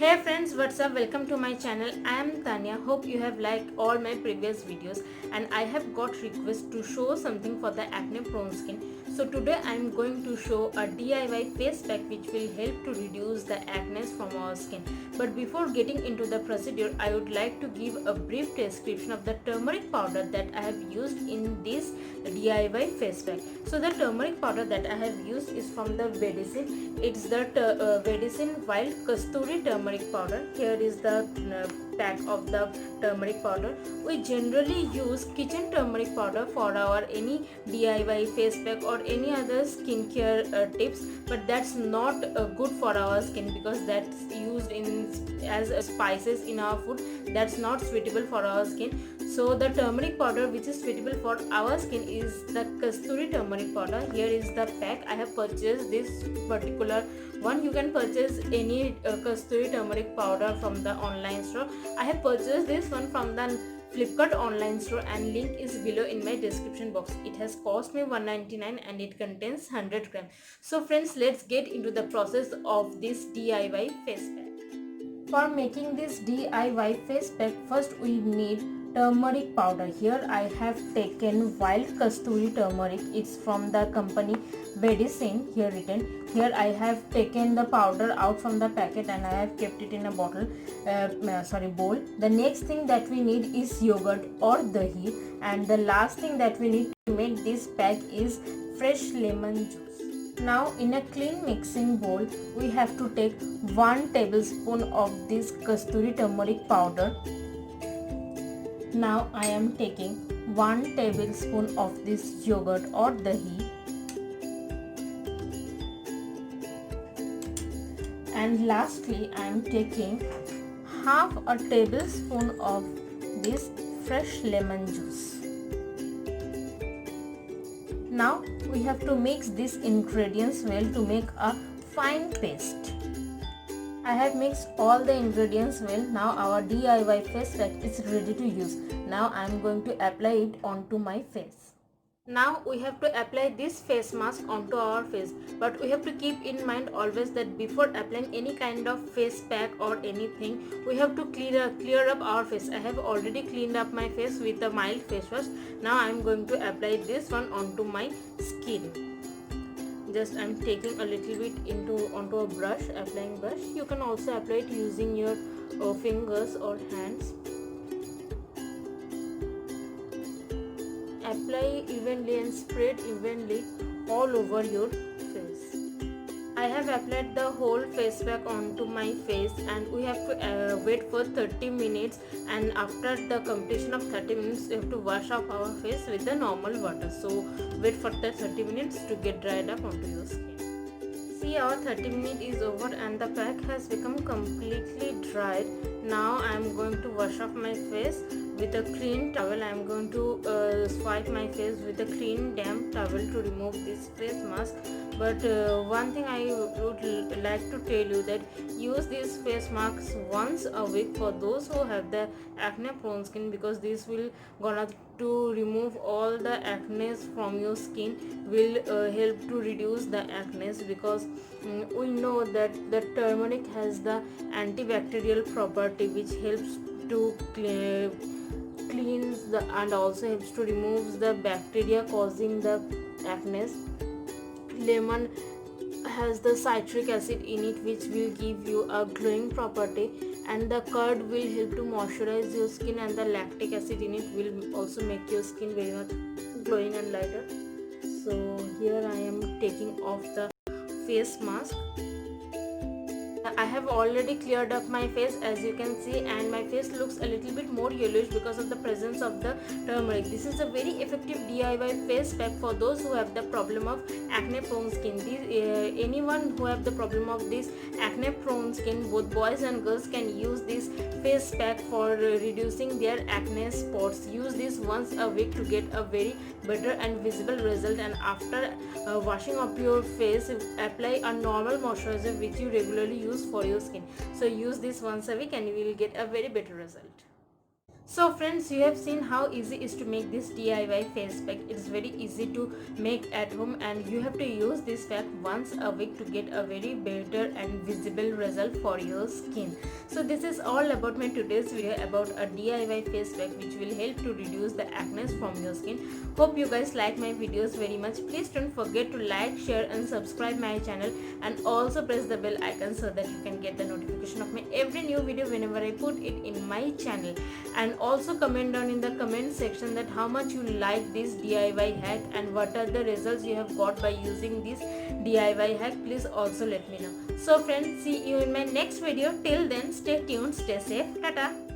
Hey friends, what's up? Welcome to my channel. I am Tanya. Hope you have liked all my previous videos and I have got request to show something for the acne prone skin. So today I am going to show a DIY face pack which will help to reduce the acne from our skin. But before getting into the procedure, I would like to give a brief description of the turmeric powder that I have used in this DIY face pack. So the turmeric powder that I have used is from the Vedicine. It's the Vedicine Wild Kasturi turmeric powder. Here is the pack of the turmeric powder. We generally use kitchen turmeric powder for our any DIY face pack or any other skincare tips, but that's not good for our skin because that's used in as spices in our food. That's not suitable for our skin. So the turmeric powder which is suitable for our skin is the Kasturi turmeric powder. Here is the pack. I have purchased this particular one. You can purchase any Kasturi turmeric powder from the online store. I have purchased this one from the Flipkart online store and link is below in my description box. It has cost me 199 and it contains 100 grams. So friends, let's get into the process of this DIY face pack. For making this DIY face pack, first we need turmeric powder. Here I have taken Wild Kasturi turmeric. It's from the company Vedicine, here written. Here I have taken the powder out from the packet and I have kept it in a bowl. The next thing that we need is yogurt or dahi, and the last thing that we need to make this pack is fresh lemon juice. Now in a clean mixing bowl, we have to take 1 tablespoon of this Kasturi turmeric powder. Now I am taking 1 tablespoon of this yogurt or dahi. And lastly, I am taking half a tablespoon of this fresh lemon juice. Now we have to mix these ingredients well to make a fine paste. I have mixed all the ingredients well. Now our DIY face pack is ready to use. Now I am going to apply it onto my face. Now we have to apply this face mask onto our face, but we have to keep in mind always that before applying any kind of face pack or anything, we have to clear up our face. I have already cleaned up my face with a mild face wash. Now I am going to apply this one onto my skin. Just I am taking a little bit onto a brush, applying brush. You can also apply it using your fingers or hands. Apply evenly and spread evenly all over your face. I have applied the whole face pack onto my face and we have to wait for 30 minutes, and after the completion of 30 minutes we have to wash off our face with the normal water. So wait for the 30 minutes to get dried up onto your skin. See, our 30 minutes is over and the pack has become completely dried. Now I am going to wash off my face with a clean towel. I am going to swipe my face with a clean damp towel to remove this face mask. But one thing I would like to tell you that use these face masks once a week for those who have the acne prone skin, because this will gonna to remove all the acne from your skin, will help to reduce the acne, because we know that the turmeric has the antibacterial property which helps to cleanse the and also helps to remove the bacteria causing the acne. Lemon has the citric acid in it which will give you a glowing property, and the curd will help to moisturize your skin, and the lactic acid in it will also make your skin very much glowing and lighter. So here I am taking off the face mask. I have already cleared up my face, as you can see, and my face looks a little bit more yellowish because of the presence of the turmeric. This is a very effective DIY face pack for those who have the problem of acne prone skin. Anyone who have the problem of this acne prone skin, both boys and girls, can use this face pack for reducing their acne spots. Use this once a week to get a very better and visible result, and after washing up your face, apply a normal moisturizer which you regularly use for your skin. So use this once a week and you will get a very better result. So friends, you have seen how easy it is to make this DIY face pack. It is very easy to make at home, and you have to use this pack once a week to get a very better and visible result for your skin. So this is all about my today's video about a DIY face pack which will help to reduce the acne from your skin. Hope you guys like my videos very much. Please don't forget to like, share and subscribe my channel, and also press the bell icon so that you can get the notification of my every new video whenever I put it in my channel. And also comment down in the comment section that how much you like this DIY hack and what are the results you have got by using this DIY hack. Please also let me know. So friends, see you in my next video. Till then, stay tuned, stay safe, tata.